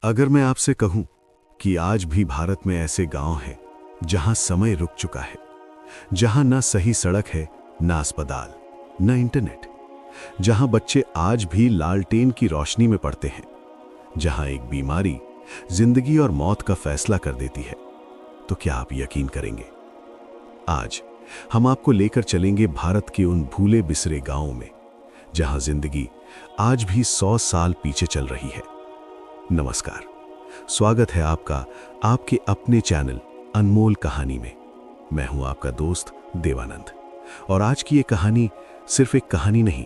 अगर मैं आपसे कहूं कि आज भी भारत में ऐसे गांव हैं जहां समय रुक चुका है, जहां ना सही सड़क है, ना अस्पताल, ना इंटरनेट, जहां बच्चे आज भी लालटेन की रोशनी में पढ़ते हैं, जहां एक बीमारी जिंदगी और मौत का फैसला कर देती है, तो क्या आप यकीन करेंगे? आज हम आपको लेकर चलेंगे भारत के उन भूले बिसरे गांवों में, जहां जिंदगी आज भी 100 साल पीछे चल रही है। नमस्कार, स्वागत है आपका आपके अपने चैनल अनमोल कहानी में। मैं हूं आपका दोस्त देवानंद, और आज की ये कहानी सिर्फ एक कहानी नहीं,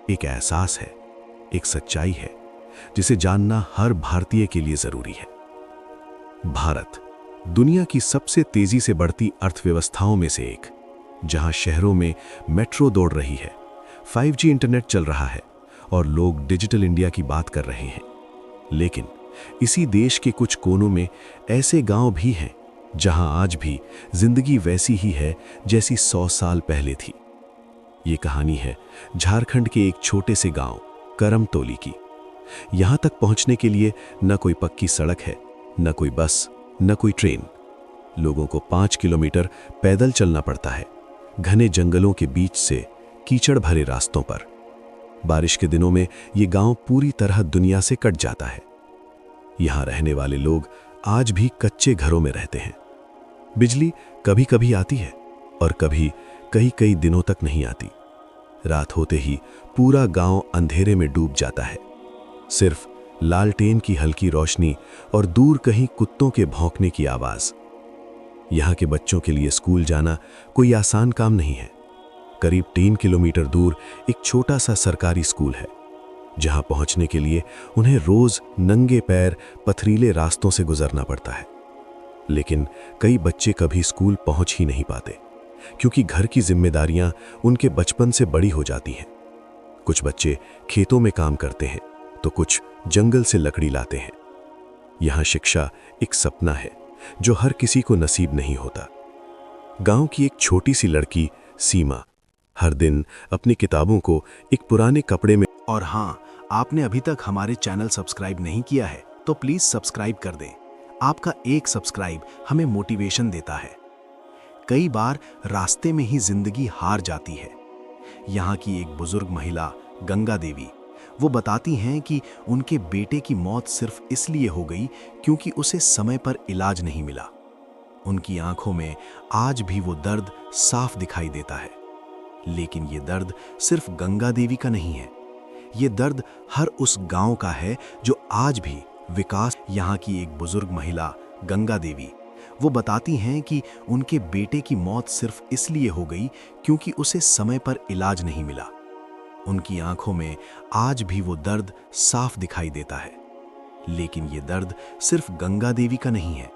एक एहसास है, एक सच्चाई है जिसे जानना हर भारतीय के लिए जरूरी है। भारत दुनिया की सबसे तेजी से बढ़ती अर्थव्यवस्थाओं में से एक, जहां शहरों में मेट्रो दौड़ रही है, 5G इंटरनेट चल रहा है और लोग डिजिटल इंडिया की बात कर रहे हैं। लेकिन इसी देश के कुछ कोनों में ऐसे गांव भी हैं जहां आज भी जिंदगी वैसी ही है जैसी 100 साल पहले थी। ये कहानी है झारखंड के एक छोटे से गांव करमतोली की। यहां तक पहुंचने के लिए न कोई पक्की सड़क है, न कोई बस, न कोई ट्रेन। लोगों को 5 किलोमीटर पैदल चलना पड़ता है, घने जंगलों के बीच से कीचड़ भरे रास्तों पर। बारिश के दिनों में ये गांव पूरी तरह दुनिया से कट जाता है। यहां रहने वाले लोग आज भी कच्चे घरों में रहते हैं। बिजली कभी कभी आती है और कभी कई दिनों तक नहीं आती। रात होते ही पूरा गांव अंधेरे में डूब जाता है। सिर्फ लालटेन की हल्की रोशनी और दूर कहीं कुत्तों के भौंकने की आवाज। यहां के बच्चों के लिए स्कूल जाना कोई आसान काम नहीं है। करीब 3 किलोमीटर दूर एक छोटा सा सरकारी स्कूल है, जहां पहुंचने के लिए उन्हें रोज नंगे पैर पथरीले रास्तों से गुजरना पड़ता है। लेकिन कई बच्चे कभी स्कूल पहुंच ही नहीं पाते, क्योंकि घर की जिम्मेदारियां उनके बचपन से बड़ी हो जाती हैं। कुछ बच्चे खेतों में काम करते हैं, तो कुछ जंगल से लकड़ी लाते हैं। यहां शिक्षा एक सपना है जो हर किसी को नसीब नहीं होता। गांव की एक छोटी सी लड़की सीमा हर दिन अपनी किताबों को एक पुराने कपड़े में। और हाँ, आपने अभी तक हमारे चैनल सब्सक्राइब नहीं किया है तो प्लीज सब्सक्राइब कर दें। आपका एक सब्सक्राइब हमें मोटिवेशन देता है। कई बार रास्ते में ही जिंदगी हार जाती है। यहाँ की एक बुजुर्ग महिला गंगा देवी, वो बताती हैं कि उनके बेटे की मौत सिर्फ इसलिए हो गई क्योंकि उसे समय पर इलाज नहीं मिला। उनकी आंखों में आज भी वो दर्द साफ दिखाई देता है। लेकिन ये दर्द सिर्फ गंगा देवी का नहीं है, ये दर्द हर उस गांव का है जो आज भी विकास। यहाँ की एक बुजुर्ग महिला गंगा देवी, वो बताती हैं कि उनके बेटे की मौत सिर्फ इसलिए हो गई क्योंकि उसे समय पर इलाज नहीं मिला। उनकी आंखों में आज भी वो दर्द साफ दिखाई देता है। लेकिन ये दर्द सिर्फ गंगा देवी का नहीं है,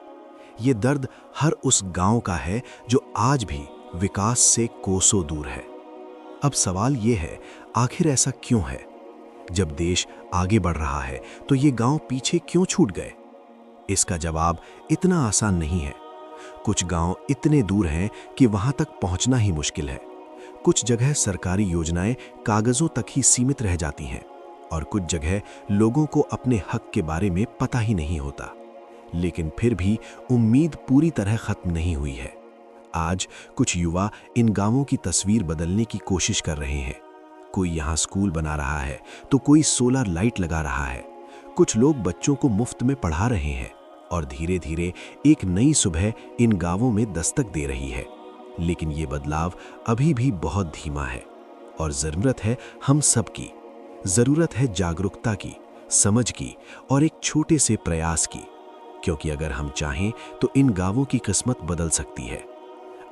ये दर्द हर उस गांव का है जो आज भी विकास से कोसों दूर है। अब सवाल ये है, आखिर ऐसा क्यों है? जब देश आगे बढ़ रहा है तो ये गांव पीछे क्यों छूट गए? इसका जवाब इतना आसान नहीं है। कुछ गांव इतने दूर हैं कि वहां तक पहुंचना ही मुश्किल है। कुछ जगह सरकारी योजनाएं कागजों तक ही सीमित रह जाती हैं, और कुछ जगह लोगों को अपने हक के बारे में पता ही नहीं होता। लेकिन फिर भी उम्मीद पूरी तरह खत्म नहीं हुई है। आज कुछ युवा इन गांवों की तस्वीर बदलने की कोशिश कर रहे हैं। कोई यहाँ स्कूल बना रहा है तो कोई सोलर लाइट लगा रहा है। कुछ लोग बच्चों को मुफ्त में पढ़ा रहे हैं, और धीरे धीरे एक नई सुबह इन गांवों में दस्तक दे रही है। लेकिन ये बदलाव अभी भी बहुत धीमा है, और जरूरत है हम सब की। जरूरत है जागरूकता की, समझ की, और एक छोटे से प्रयास की। क्योंकि अगर हम चाहें तो इन गांवों की किस्मत बदल सकती है।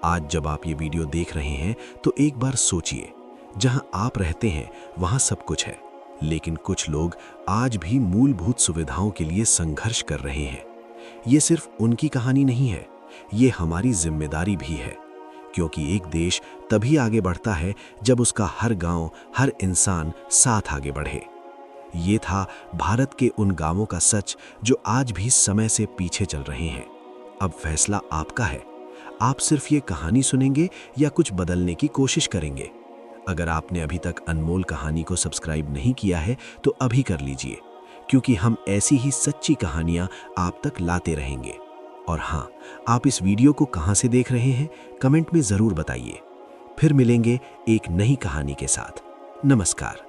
आज जब आप ये वीडियो देख रहे हैं तो एक बार सोचिए, जहां आप रहते हैं वहां सब कुछ है, लेकिन कुछ लोग आज भी मूलभूत सुविधाओं के लिए संघर्ष कर रहे हैं। ये सिर्फ उनकी कहानी नहीं है, ये हमारी जिम्मेदारी भी है। क्योंकि एक देश तभी आगे बढ़ता है जब उसका हर गांव, हर इंसान साथ आगे बढ़े। ये था भारत के उन गांवों का सच जो आज भी समय से पीछे चल रहे हैं। अब फैसला आपका है। आप सिर्फ ये कहानी सुनेंगे या कुछ बदलने की कोशिश करेंगे? अगर आपने अभी तक अनमोल कहानी को सब्सक्राइब नहीं किया है तो अभी कर लीजिए, क्योंकि हम ऐसी ही सच्ची कहानियां आप तक लाते रहेंगे। और हाँ, आप इस वीडियो को कहां से देख रहे हैं कमेंट में ज़रूर बताइए। फिर मिलेंगे एक नई कहानी के साथ। नमस्कार।